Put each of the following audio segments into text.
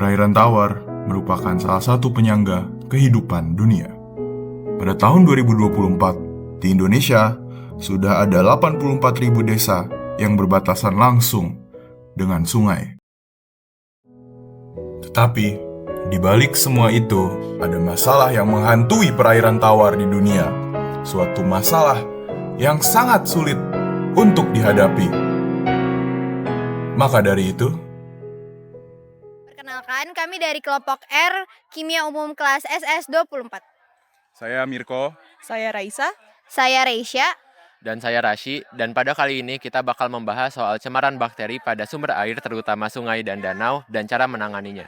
Perairan tawar merupakan salah satu penyangga kehidupan dunia. Pada tahun 2024, di Indonesia sudah ada 84.000 desa yang berbatasan langsung dengan sungai. Tetapi, di balik semua itu, ada masalah yang menghantui perairan tawar di dunia. Suatu masalah yang sangat sulit untuk dihadapi. Maka dari itu, perkenalkan, kami dari kelompok R, Kimia Umum kelas SS24. saya Mirko. Saya Raisa. Saya Reisha. Dan saya Rashi, dan pada kali ini kita bakal membahas soal cemaran bakteri pada sumber air terutama sungai dan danau dan cara menanganinya.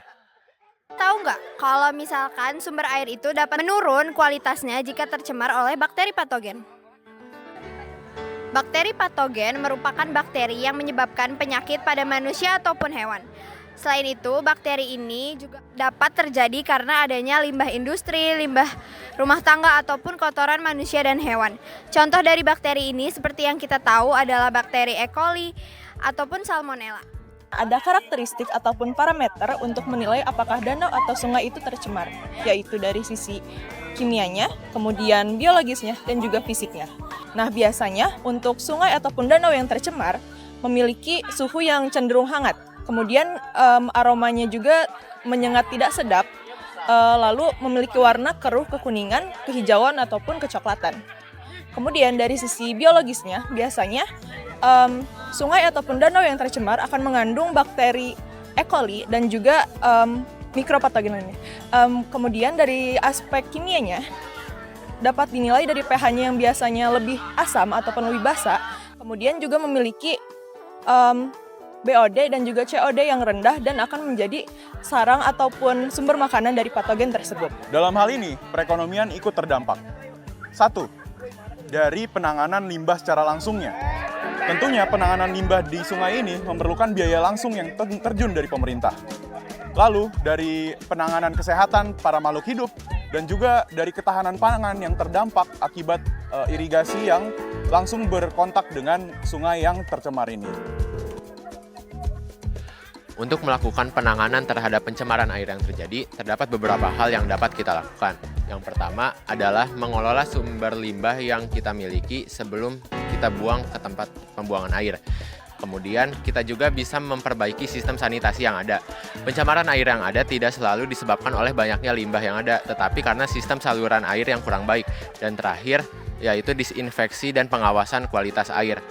Tahu nggak kalau misalkan sumber air itu dapat menurun kualitasnya jika tercemar oleh bakteri patogen? Bakteri patogen merupakan bakteri yang menyebabkan penyakit pada manusia ataupun hewan. Selain itu, bakteri ini juga dapat terjadi karena adanya limbah industri, limbah rumah tangga, ataupun kotoran manusia dan hewan. Contoh dari bakteri ini seperti yang kita tahu adalah bakteri E. coli ataupun Salmonella. Ada karakteristik ataupun parameter untuk menilai apakah danau atau sungai itu tercemar, yaitu dari sisi kimianya, kemudian biologisnya, dan juga fisiknya. Nah, biasanya untuk sungai ataupun danau yang tercemar memiliki suhu yang cenderung hangat. Kemudian aromanya juga menyengat tidak sedap, lalu memiliki warna keruh, kekuningan, kehijauan, ataupun kecoklatan. Kemudian dari sisi biologisnya, biasanya sungai ataupun danau yang tercemar akan mengandung bakteri E. coli dan juga mikropatogen lainnya. Kemudian dari aspek kimianya, dapat dinilai dari pH-nya yang biasanya lebih asam ataupun lebih basa, kemudian juga memiliki BOD dan juga COD yang rendah dan akan menjadi sarang ataupun sumber makanan dari patogen tersebut. Dalam hal ini, perekonomian ikut terdampak. 1. Dari penanganan limbah secara langsungnya. Tentunya penanganan limbah di sungai ini memerlukan biaya langsung yang terjun dari pemerintah. Lalu dari penanganan kesehatan para makhluk hidup dan juga dari ketahanan pangan yang terdampak akibat irigasi yang langsung berkontak dengan sungai yang tercemar ini. Untuk melakukan penanganan terhadap pencemaran air yang terjadi, terdapat beberapa hal yang dapat kita lakukan. Yang pertama adalah mengelola sumber limbah yang kita miliki sebelum kita buang ke tempat pembuangan air. Kemudian kita juga bisa memperbaiki sistem sanitasi yang ada. Pencemaran air yang ada tidak selalu disebabkan oleh banyaknya limbah yang ada, tetapi karena sistem saluran air yang kurang baik. Dan terakhir, yaitu disinfeksi dan pengawasan kualitas air.